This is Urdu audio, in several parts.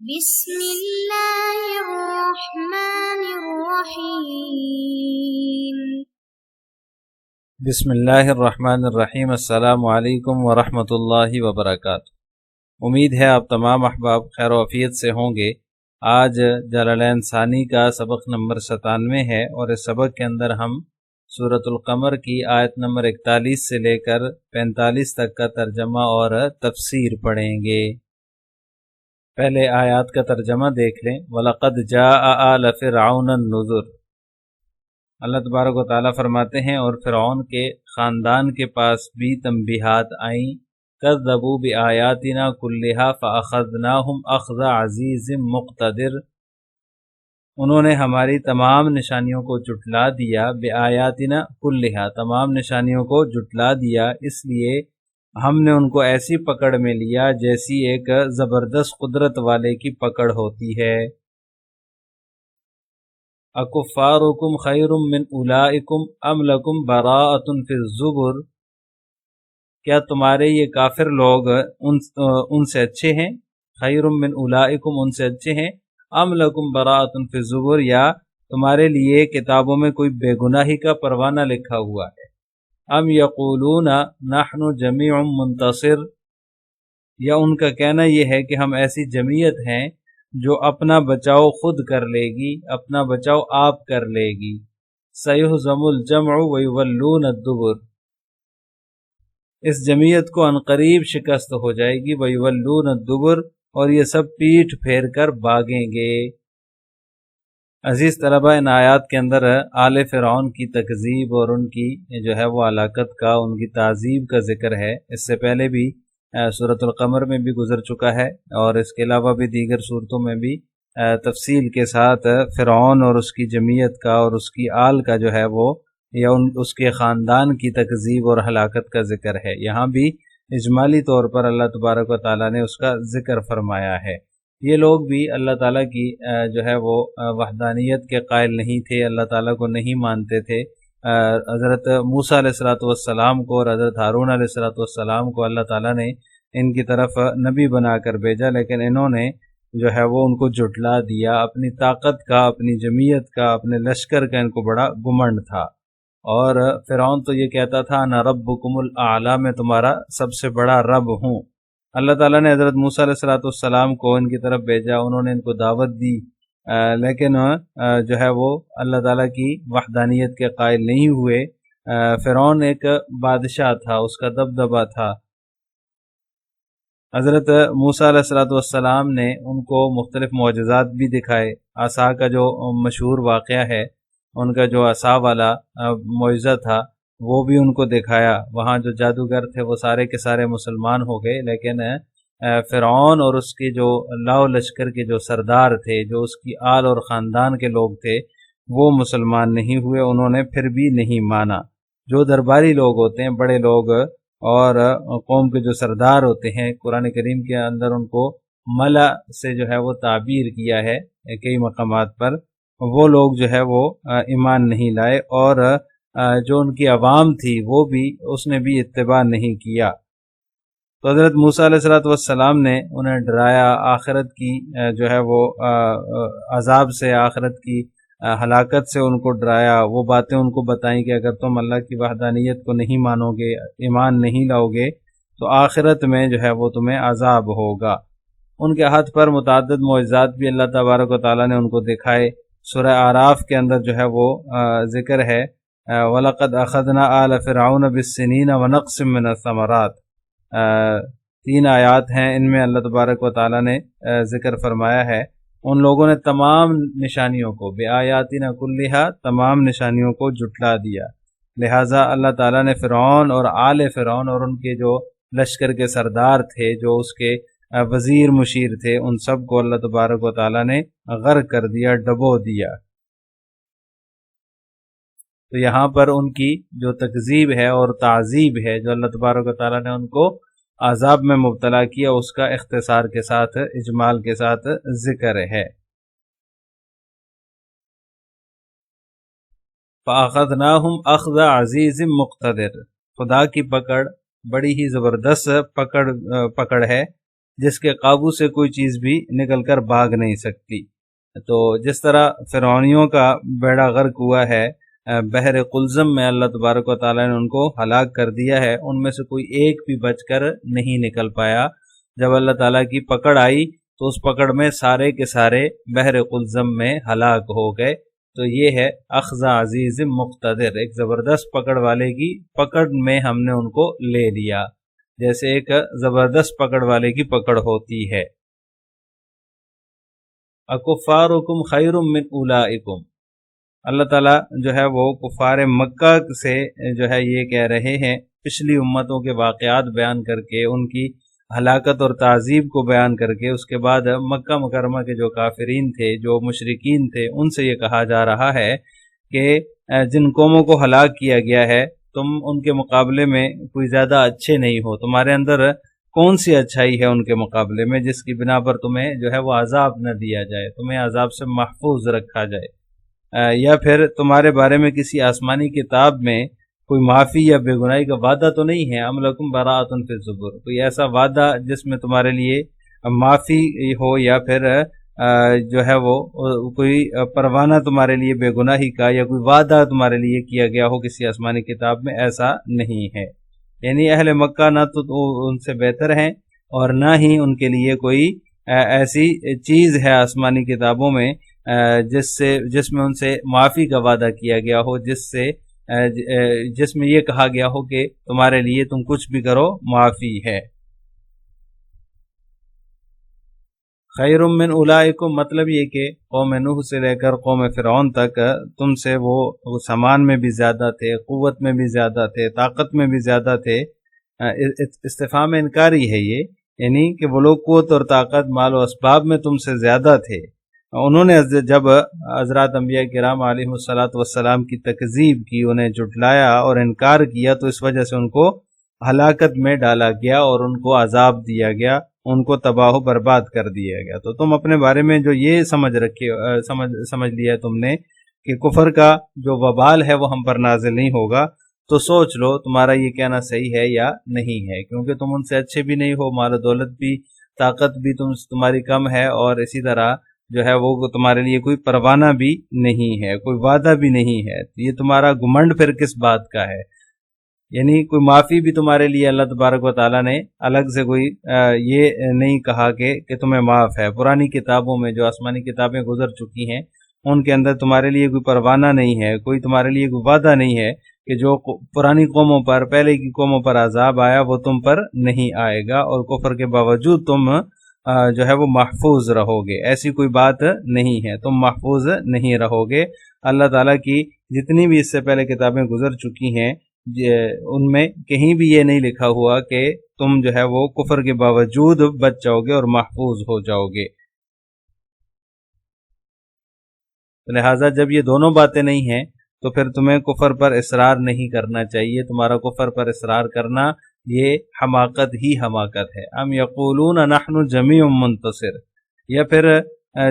بسم اللہ الرحمن الرحیم۔ بسم اللہ الرحمن الرحیم۔ السلام علیکم ورحمۃ اللہ وبرکاتہ۔ امید ہے آپ تمام احباب خیر و عافیت سے ہوں گے۔ آج جلالین ثانی کا سبق نمبر 97 ہے اور اس سبق کے اندر ہم سورۃ القمر کی آیت نمبر 41 سے لے کر 45 تک کا ترجمہ اور تفسیر پڑھیں گے۔ پہلے آیات کا ترجمہ دیکھ لیں۔ وَلَقَدْ جَاءَ آلَ فِرْعَوْنَ النُّذُرُ۔ اللہ تبارک و تعالیٰ فرماتے ہیں اور فرعون کے خاندان کے پاس بھی تنبیہات آئیں۔ کذبوا بآیاتنا کلھا فأخذناہم اخذ عزیز مقتدر۔ انہوں نے ہماری تمام نشانیوں کو جھٹلا دیا، بآیاتنا کلھا، تمام نشانیوں کو جھٹلا دیا، اس لیے ہم نے ان کو ایسی پکڑ میں لیا جیسی ایک زبردست قدرت والے کی پکڑ ہوتی ہے۔ اکفارکم خیر من اولئکم ام لکم براءۃ فی الزبر۔ کیا تمہارے یہ کافر لوگ ان سے اچھے ہیں؟ خیر من اولئکم، ان سے اچھے ہیں، ام لکم براءۃ فی الزبر، یا تمہارے لیے کتابوں میں کوئی بے گناہی کا پروانہ لکھا ہوا ہے۔ ام یقولون نحن جمیع منتصر، یا ان کا کہنا یہ ہے کہ ہم ایسی جمعیت ہیں جو اپنا بچاؤ خود کر لے گی، اپنا بچاؤ آپ کر لے گی۔ سیہزم الجمع ویولون الدبر، اس جمعیت کو عنقریب شکست ہو جائے گی، ویولون الدبر، اور یہ سب پیٹھ پھیر کر بھاگیں گے۔ عزیز طلبہ، ان آیات کے اندر آل فرعون کی تکذیب اور ان کی جو ہے وہ ہلاکت کا، ان کی تعذیب کا ذکر ہے۔ اس سے پہلے بھی سورۃ القمر میں بھی گزر چکا ہے اور اس کے علاوہ بھی دیگر صورتوں میں بھی تفصیل کے ساتھ فرعون اور اس کی جمعیت کا اور اس کی آل کا جو ہے وہ، یا اس کے خاندان کی تکذیب اور ہلاکت کا ذکر ہے۔ یہاں بھی اجمالی طور پر اللہ تبارک و تعالیٰ نے اس کا ذکر فرمایا ہے۔ یہ لوگ بھی اللہ تعالیٰ کی جو ہے وہ وحدانیت کے قائل نہیں تھے، اللہ تعالیٰ کو نہیں مانتے تھے۔ حضرت موسیٰ علیہ السلام کو اور حضرت ہارون علیہ السلام کو اللہ تعالیٰ نے ان کی طرف نبی بنا کر بھیجا، لیکن انہوں نے جو ہے وہ ان کو جھٹلا دیا۔ اپنی طاقت کا، اپنی جمعیت کا، اپنے لشکر کا ان کو بڑا گمنڈ تھا، اور فرعون تو یہ کہتا تھا انا ربکم الاعلی، میں تمہارا سب سے بڑا رب ہوں۔ اللہ تعالیٰ نے حضرت موسیٰ علیہ السلام کو ان کی طرف بھیجا، انہوں نے ان کو دعوت دی، لیکن جو ہے وہ اللہ تعالیٰ کی وحدانیت کے قائل نہیں ہوئے۔ فرعون ایک بادشاہ تھا، اس کا دبدبہ تھا۔ حضرت موسیٰ علیہ السلام نے ان کو مختلف معجزات بھی دکھائے۔ عصا کا جو مشہور واقعہ ہے، ان کا جو عصا والا معجزہ تھا وہ بھی ان کو دکھایا۔ وہاں جو جادوگر تھے وہ سارے کے سارے مسلمان ہو گئے، لیکن فرعون اور اس کے جو لاؤ لشکر کے جو سردار تھے، جو اس کی آل اور خاندان کے لوگ تھے، وہ مسلمان نہیں ہوئے، انہوں نے پھر بھی نہیں مانا۔ جو درباری لوگ ہوتے ہیں، بڑے لوگ اور قوم کے جو سردار ہوتے ہیں، قرآن کریم کے اندر ان کو ملا سے جو ہے وہ تعبیر کیا ہے کئی مقامات پر، وہ لوگ جو ہے وہ ایمان نہیں لائے، اور جو ان کی عوام تھی وہ بھی، اس نے بھی اتباع نہیں کیا۔ تو حضرت موسیٰ علیہ السلام نے انہیں ڈرایا، آخرت کی جو ہے وہ عذاب سے، آخرت کی ہلاکت سے ان کو ڈرایا۔ وہ باتیں ان کو بتائیں کہ اگر تم اللہ کی وحدانیت کو نہیں مانو گے، ایمان نہیں لاؤ گے، تو آخرت میں جو ہے وہ تمہیں عذاب ہوگا۔ ان کے ہاتھ پر متعدد معجزات بھی اللہ تبارک و تعالیٰ نے ان کو دکھائے۔ سورہ اعراف کے اندر جو ہے وہ ذکر ہے، وَلَقَدْ أَخَذْنَا آلَ فِرْعَوْنَ بِالسِّنِينَ وَنَقْصٍ مِّنَ الثَّمَرَاتِ۔ 3 آیات ہیں، ان میں اللہ تبارک و تعالیٰ نے ذکر فرمایا ہے ان لوگوں نے تمام نشانیوں کو، بِآیاتِنَا کُلِّہَا، تمام نشانیوں کو جھٹلا دیا، لہٰذا اللہ تعالیٰ نے فرعون اور آل فرعون اور ان کے جو لشکر کے سردار تھے، جو اس کے وزیر مشیر تھے، ان سب کو اللہ تبارک و تعالیٰ نے غرق کر دیا، ڈبو دیا۔ تو یہاں پر ان کی جو تکذیب ہے اور تعذیب ہے، جو اللہ تبارک و تعالیٰ نے ان کو عذاب میں مبتلا کیا، اس کا اختصار کے ساتھ، اجمال کے ساتھ ذکر ہے۔ فَأَخَذْنَاهُمْ أَخْذَ عَزِيزٍ مُقْتَدِرٍ، خدا کی پکڑ بڑی ہی زبردست پکڑ ہے، جس کے قابو سے کوئی چیز بھی نکل کر بھاگ نہیں سکتی۔ تو جس طرح فرعونیوں کا بیڑا غرق ہوا ہے بحر قلزم میں، اللہ تبارک و تعالیٰ نے ان کو ہلاک کر دیا ہے، ان میں سے کوئی ایک بھی بچ کر نہیں نکل پایا۔ جب اللہ تعالیٰ کی پکڑ آئی تو اس پکڑ میں سارے کے سارے بحر قلزم میں ہلاک ہو گئے۔ تو یہ ہے اخذ عزیز مقتدر، ایک زبردست پکڑ والے کی پکڑ میں ہم نے ان کو لے لیا، جیسے ایک زبردست پکڑ والے کی پکڑ ہوتی ہے۔ اکفارکم خیر من اولئکم، اللہ تعالیٰ جو ہے وہ کفار مکہ سے جو ہے یہ کہہ رہے ہیں، پچھلی امتوں کے واقعات بیان کر کے، ان کی ہلاکت اور تعذیب کو بیان کر کے، اس کے بعد مکہ مکرمہ کے جو کافرین تھے، جو مشرکین تھے، ان سے یہ کہا جا رہا ہے کہ جن قوموں کو ہلاک کیا گیا ہے تم ان کے مقابلے میں کوئی زیادہ اچھے نہیں ہو، تمہارے اندر کون سی اچھائی ہے ان کے مقابلے میں جس کی بنا پر تمہیں جو ہے وہ عذاب نہ دیا جائے، تمہیں عذاب سے محفوظ رکھا جائے، یا پھر تمہارے بارے میں کسی آسمانی کتاب میں کوئی معافی یا بے گناہی کا وعدہ تو نہیں ہے، ام لکم براءۃ فی الزبر، کوئی ایسا وعدہ جس میں تمہارے لیے معافی ہو، یا پھر جو ہے وہ کوئی پروانہ تمہارے لیے بے گناہی کا، یا کوئی وعدہ تمہارے لیے کیا گیا ہو کسی آسمانی کتاب میں، ایسا نہیں ہے۔ یعنی اہل مکہ نہ تو ان سے بہتر ہیں اور نہ ہی ان کے لیے کوئی ایسی چیز ہے آسمانی کتابوں میں جس میں ان سے معافی کا وعدہ کیا گیا ہو، جس میں یہ کہا گیا ہو کہ تمہارے لیے تم کچھ بھی کرو معافی ہے۔ خیر من اولئکم مطلب یہ کہ قوم نوح سے لے کر قوم فرعون تک تم سے وہ سامان میں بھی زیادہ تھے، قوت میں بھی زیادہ تھے، طاقت میں بھی زیادہ تھے۔ استفہام انکاری ہے یہ، یعنی کہ وہ لوگ قوت اور طاقت، مال و اسباب میں تم سے زیادہ تھے۔ انہوں نے جب حضرات انبیاء کرام علیہ الصلاۃ والسلام کی تکذیب کی، انہیں جھٹلایا اور انکار کیا، تو اس وجہ سے ان کو ہلاکت میں ڈالا گیا اور ان کو عذاب دیا گیا، ان کو تباہ و برباد کر دیا گیا۔ تو تم اپنے بارے میں جو یہ سمجھ لیا تم نے کہ کفر کا جو وبال ہے وہ ہم پر نازل نہیں ہوگا، تو سوچ لو تمہارا یہ کہنا صحیح ہے یا نہیں ہے، کیونکہ تم ان سے اچھے بھی نہیں ہو، مال و دولت بھی، طاقت بھی تمہاری کم ہے، اور اسی طرح جو ہے وہ تمہارے لیے کوئی پروانہ بھی نہیں ہے، کوئی وعدہ بھی نہیں ہے۔ یہ تمہارا گھمنڈ پھر کس بات کا ہے؟ یعنی کوئی معافی بھی تمہارے لیے اللہ تبارک و تعالیٰ نے الگ سے کوئی یہ نہیں کہا کہ تمہیں معاف ہے۔ پرانی کتابوں میں جو آسمانی کتابیں گزر چکی ہیں ان کے اندر تمہارے لیے کوئی پروانہ نہیں ہے، کوئی تمہارے لیے کوئی وعدہ نہیں ہے کہ جو پرانی قوموں پر، پہلے کی قوموں پر عذاب آیا وہ تم پر نہیں آئے گا، اور کفر کے باوجود تم جو ہے وہ محفوظ رہو گے۔ ایسی کوئی بات نہیں ہے، تم محفوظ نہیں رہو گے۔ اللہ تعالیٰ کی جتنی بھی اس سے پہلے کتابیں گزر چکی ہیں ان میں کہیں بھی یہ نہیں لکھا ہوا کہ تم جو ہے وہ کفر کے باوجود بچ جاؤ گے اور محفوظ ہو جاؤ گے۔ لہٰذا جب یہ دونوں باتیں نہیں ہیں تو پھر تمہیں کفر پر اصرار نہیں کرنا چاہیے۔ تمہارا کفر پر اصرار کرنا یہ حماقت ہی حماقت ہے۔ ام یقولون نحن جمیع منتصر، یا پھر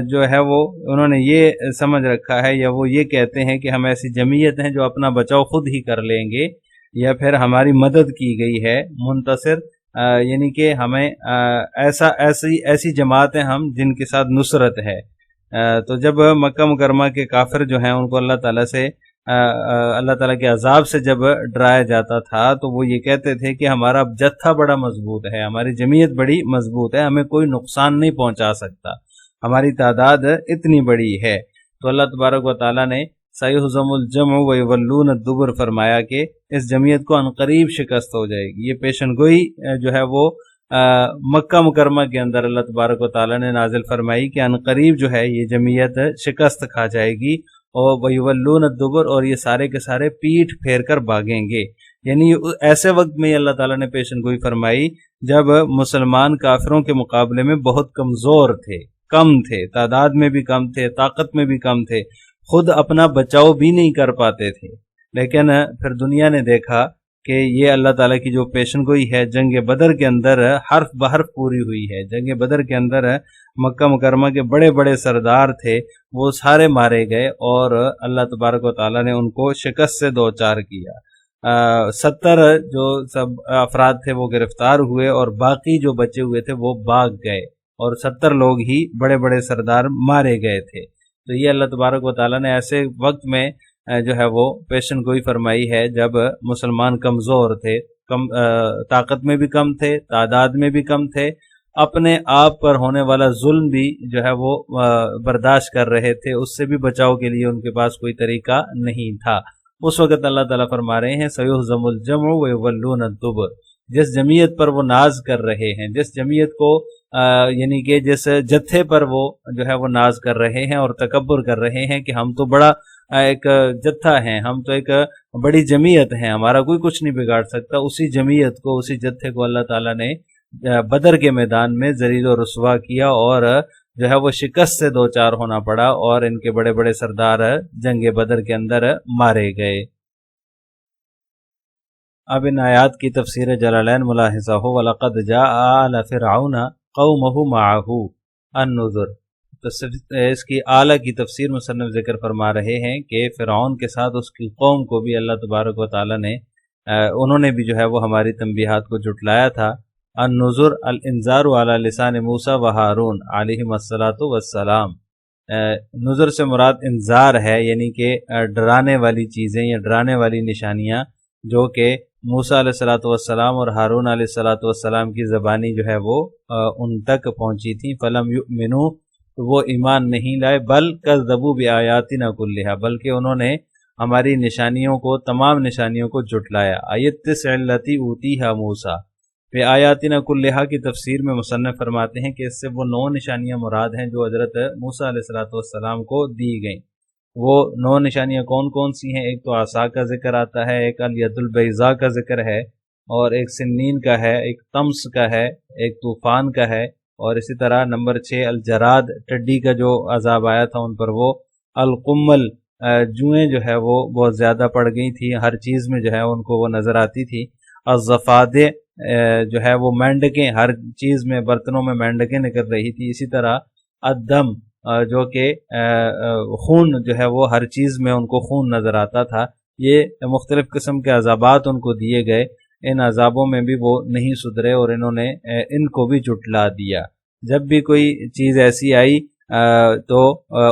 جو ہے وہ انہوں نے یہ سمجھ رکھا ہے، یا وہ یہ کہتے ہیں کہ ہم ایسی جمعیت ہیں جو اپنا بچاؤ خود ہی کر لیں گے، یا پھر ہماری مدد کی گئی ہے۔ منتصر یعنی کہ ہمیں ایسی جماعتیں ہم جن کے ساتھ نصرت ہے۔ تو جب مکہ مکرمہ کے کافر جو ہیں ان کو اللہ تعالیٰ کے عذاب سے جب ڈرایا جاتا تھا تو وہ یہ کہتے تھے کہ ہمارا جتھا بڑا مضبوط ہے، ہماری جمعیت بڑی مضبوط ہے، ہمیں کوئی نقصان نہیں پہنچا سکتا، ہماری تعداد اتنی بڑی ہے۔ تو اللہ تبارک و تعالیٰ نے سیہزم الجمع ویولون الدبر فرمایا کہ اس جمعیت کو عنقریب شکست ہو جائے گی۔ یہ پیشن گوئی جو ہے وہ مکہ مکرمہ کے اندر اللہ تبارک و تعالیٰ نے نازل فرمائی کہ عنقریب جو ہے یہ جمعیت شکست کھا جائے گی، اور ویولون الدبر، اور یہ سارے کے سارے پیٹھ پھیر کر بھاگیں گے۔ یعنی ایسے وقت میں اللہ تعالیٰ نے پیشن گوئی فرمائی جب مسلمان کافروں کے مقابلے میں بہت کمزور تھے، کم تھے، تعداد میں بھی کم تھے، طاقت میں بھی کم تھے، خود اپنا بچاؤ بھی نہیں کر پاتے تھے۔ لیکن پھر دنیا نے دیکھا کہ یہ اللہ تعالیٰ کی جو پیشن گوئی ہے جنگ بدر کے اندر حرف بحرف پوری ہوئی ہے۔ جنگ بدر کے اندر مکہ مکرمہ کے بڑے بڑے سردار تھے، وہ سارے مارے گئے، اور اللہ تبارک و تعالیٰ نے ان کو شکست سے دوچار کیا۔ 70 جو سب افراد تھے وہ گرفتار ہوئے اور باقی جو بچے ہوئے تھے وہ بھاگ گئے، اور 70 لوگ ہی بڑے بڑے سردار مارے گئے تھے۔ تو یہ اللہ تبارک و تعالیٰ نے ایسے وقت میں جو ہے وہ پیشن گوئی فرمائی ہے جب مسلمان کمزور تھے، طاقت میں بھی کم تھے، تعداد میں بھی کم تھے، اپنے آپ پر ہونے والا ظلم بھی جو ہے وہ برداشت کر رہے تھے، اس سے بھی بچاؤ کے لیے ان کے پاس کوئی طریقہ نہیں تھا۔ اس وقت اللہ تعالیٰ فرما رہے ہیں سَيُهْزَمُ الْجَمْعُ وَيُوَلُّونَ الدُّبُرَ، جس جمعیت پر وہ ناز کر رہے ہیں، جس جمعیت کو یعنی کہ جس جتھے پر وہ جو ہے وہ ناز کر رہے ہیں اور تکبر کر رہے ہیں کہ ہم تو بڑا ایک جتھا ہیں، ہم تو ایک بڑی جمعیت ہیں، ہمارا کوئی کچھ نہیں بگاڑ سکتا، اسی جمعیت کو، اسی جتھے کو اللہ تعالیٰ نے بدر کے میدان میں ذلیل و رسوا کیا اور جو ہے وہ شکست سے دوچار ہونا پڑا، اور ان کے بڑے بڑے سردار جنگ بدر کے اندر مارے گئے۔ اب ان آیات کی تفسیر جلالین ملاحظہ ہو، وَلَقَدْ جَاءَ آلَ فِرْعَوْنَ قَوْمَهُ مَعَهُ النُّذُرُ۔ تو اس کی اعلیٰ کی تفسیر مصنف ذکر فرما رہے ہیں کہ فرعون کے ساتھ اس کی قوم کو بھی اللہ تبارک و تعالیٰ نے انہوں نے بھی جو ہے وہ ہماری تنبیہات کو جھٹلایا تھا۔ النذر الانذار علی لسان موسیٰ و ہارون علیہم الصلاۃ والسلام۔ نذر سے مراد انذار ہے، یعنی کہ ڈرانے والی چیزیں یا ڈرانے والی نشانیاں جو کہ موسیٰ علیہ الصلاۃ والسلام اور ہارون علیہ الصلاۃ والسلام کی زبانی جو ہے وہ ان تک پہنچی تھیں۔ فلم یؤمنوا، وہ ایمان نہیں لائے، بل کذبوا بآیاتنا کلھا، بلکہ انہوں نے ہماری نشانیوں کو، تمام نشانیوں کو جھٹلایا۔ آیت 9 التی اوتیھا موسیٰ بآیاتنا کلھا کی تفسیر میں مصنف فرماتے ہیں کہ اس سے وہ 9 نشانیاں مراد ہیں جو حضرت موسیٰ علیہ الصلاۃ والسلام کو دی گئیں۔ وہ 9 نشانیاں کون کون سی ہیں؟ ایک تو عصا کا ذکر آتا ہے، ایک الید البیضاء کا ذکر ہے، اور ایک سنین کا ہے، ایک طمس کا ہے، ایک طوفان کا ہے، اور اسی طرح نمبر 6 الجراد، ٹڈی کا جو عذاب آیا تھا ان پر وہ، القمل، جوئیں جو ہے وہ بہت زیادہ پڑ گئی تھی، ہر چیز میں جو ہے ان کو وہ نظر آتی تھی، الضفادع، جو ہے وہ مینڈکیں، ہر چیز میں، برتنوں میں مینڈکیں نکل رہی تھی، اسی طرح الدم، جو کہ خون جو ہے وہ ہر چیز میں ان کو خون نظر آتا تھا۔ یہ مختلف قسم کے عذابات ان کو دیے گئے، ان عذابوں میں بھی وہ نہیں سدھرے اور انہوں نے ان کو بھی جھٹلا دیا۔ جب بھی کوئی چیز ایسی آئی تو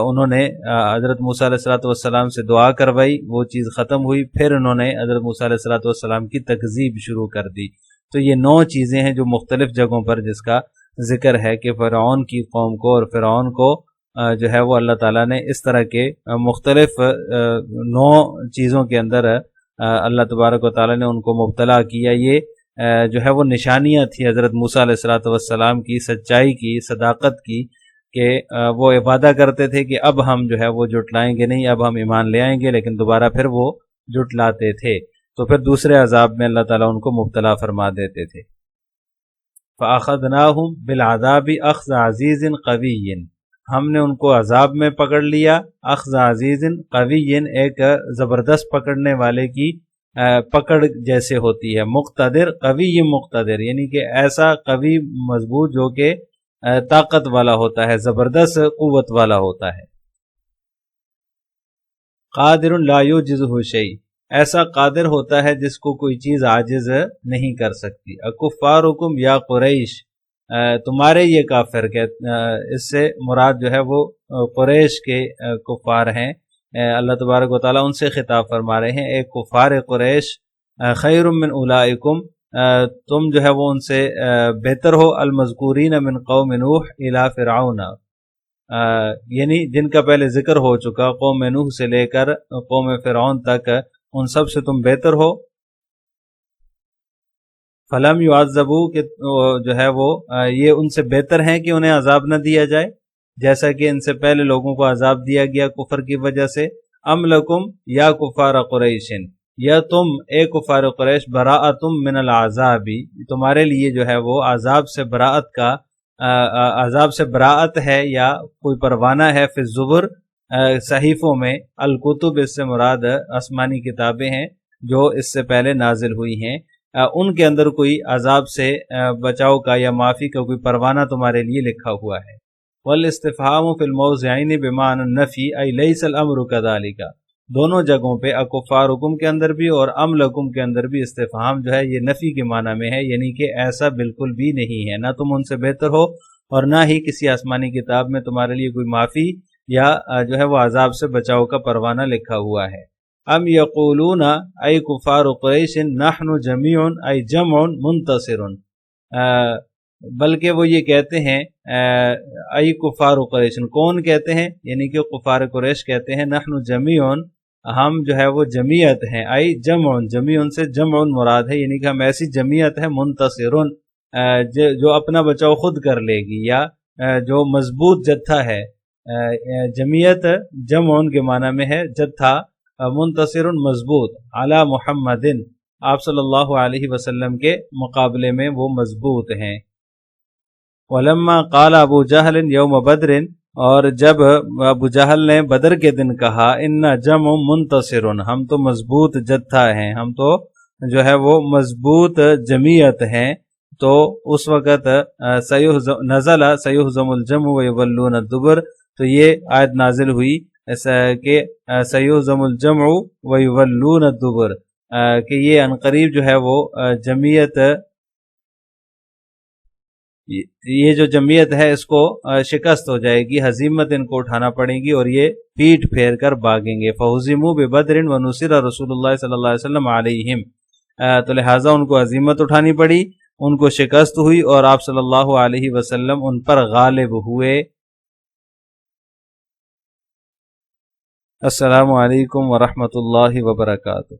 انہوں نے حضرت موسیٰ علیہ الصلوۃ والسلام سے دعا کروائی، وہ چیز ختم ہوئی، پھر انہوں نے حضرت موسیٰ علیہ الصلوۃ والسلام کی تکذیب شروع کر دی۔ تو یہ 9 چیزیں ہیں جو مختلف جگہوں پر جس کا ذکر ہے کہ فرعون کی قوم کو اور فرعون کو جو ہے وہ اللہ تعالیٰ نے اس طرح کے مختلف 9 چیزوں کے اندر اللہ تبارک و تعالیٰ نے ان کو مبتلا کیا۔ یہ جو ہے وہ نشانیاں تھی حضرت موسیٰ علیہ الصلوۃ والسلام کی، سچائی کی، صداقت کی، کہ وہ وعدہ کرتے تھے کہ اب ہم جو ہے وہ جھٹلائیں گے نہیں، اب ہم ایمان لے آئیں گے، لیکن دوبارہ پھر وہ جھٹلاتے تھے، تو پھر دوسرے عذاب میں اللہ تعالیٰ ان کو مبتلا فرما دیتے تھے۔ فَأَخَذْنَاهُمْ بِالْعَذَابِ أَخْذَ عَزِيزٍ قَوِيٍّ، ہم نے ان کو عذاب میں پکڑ لیا، اخذ عزیز قوی، ایک زبردست پکڑنے والے کی پکڑ جیسے ہوتی ہے، مقتدر، قوی مقتدر، یعنی کہ ایسا قوی مضبوط جو کہ طاقت والا ہوتا ہے، زبردست قوت والا ہوتا ہے۔ قادر لا یعجزہ شیء، ایسا قادر ہوتا ہے جس کو کوئی چیز عاجز نہیں کر سکتی۔ اکفارکم یا قریش، تمہارے یہ کافر کے، اس سے مراد جو ہے وہ قریش کے کفار ہیں، اللہ تبارک و تعالیٰ ان سے خطاب فرما رہے ہیں، اے کفار قریش، خیر من اولئکم، تم جو ہے وہ ان سے بہتر ہو، المذکورین من قوم نوح الی فرعون، یعنی جن کا پہلے ذکر ہو چکا، قوم نوح سے لے کر قوم فرعون تک، ان سب سے تم بہتر ہو۔ فلم یعذبوا، کہ جو ہے وہ یہ ان سے بہتر ہیں کہ انہیں عذاب نہ دیا جائے جیسا کہ ان سے پہلے لوگوں کو عذاب دیا گیا کفر کی وجہ سے۔ ام لکم یا کفار قریش، یا تم اے کفار قریش، براءتم من العذاب، تمہارے لیے جو ہے وہ عذاب سے براءت کا، عذاب سے براءت ہے یا کوئی پروانہ ہے، فی الزبر، صحیفوں میں، الکتب اس سے مراد آسمانی کتابیں ہیں جو اس سے پہلے نازل ہوئی ہیں، ان کے اندر کوئی عذاب سے بچاؤ کا یا معافی کا کوئی پروانہ تمہارے لیے لکھا ہوا ہے۔ والاستفہام فی الموضعین بمعنی النفی ای لیس الامر کذالک، دونوں جگہوں پہ اکفارکم کے اندر بھی اور ام لکم کے اندر بھی استفہام جو ہے یہ نفی کے معنی میں ہے، یعنی کہ ایسا بالکل بھی نہیں ہے، نہ تم ان سے بہتر ہو اور نہ ہی کسی آسمانی کتاب میں تمہارے لیے کوئی معافی یا جو ہے وہ عذاب سے بچاؤ کا پروانہ لکھا ہوا ہے۔ ام یقولون ای کفار قریش نحن جمیع ای جمع منتصر، بلکہ وہ یہ کہتے ہیں ای کفار قریش، کون کہتے ہیں؟ یعنی کہ کفار قریش کہتے ہیں نحن جمیع، ہم جو ہے وہ جمعیت ہیں، ای جمع، جمیع سے جمع مراد ہے، یعنی کہ ہم ایسی جمعیت ہے منتصر جو اپنا بچاؤ خود کر لے گی، یا جو مضبوط جتھا ہے۔ جمعیت جمع کے معنی میں ہے جتھا، منتصر مضبوط، علی محمد، آپ صلی اللہ علیہ وسلم کے مقابلے میں وہ مضبوط ہیں۔ ولما قال ابو جہل یوم بدر، اور جب ابو جہل نے بدر کے دن کہا ان جمع منتصر، ہم تو مضبوط جتھا ہیں، ہم تو جو ہے وہ مضبوط جمعیت ہیں، تو اس وقت نزل سیہزم الجمع ویولون الدبر، تو یہ آیت نازل ہوئی کہ سیہزم الجمع ویولون الدبر، کہ یہ عنقریب جو ہے وہ جمعیت، یہ جو جمعیت ہے اس کو شکست ہو جائے گی، ہزیمت ان کو اٹھانا پڑے گی اور یہ پیٹ پھیر کر بھاگیں گے۔ فہزموا ببدر ونصر رسول اللہ صلی اللہ علیہ وسلم علیہم، تو لہٰذا ان کو ہزیمت اٹھانی پڑی، ان کو شکست ہوئی اور آپ صلی اللہ علیہ وسلم ان پر غالب ہوئے۔ السلام علیکم ورحمۃ اللہ وبرکاتہ۔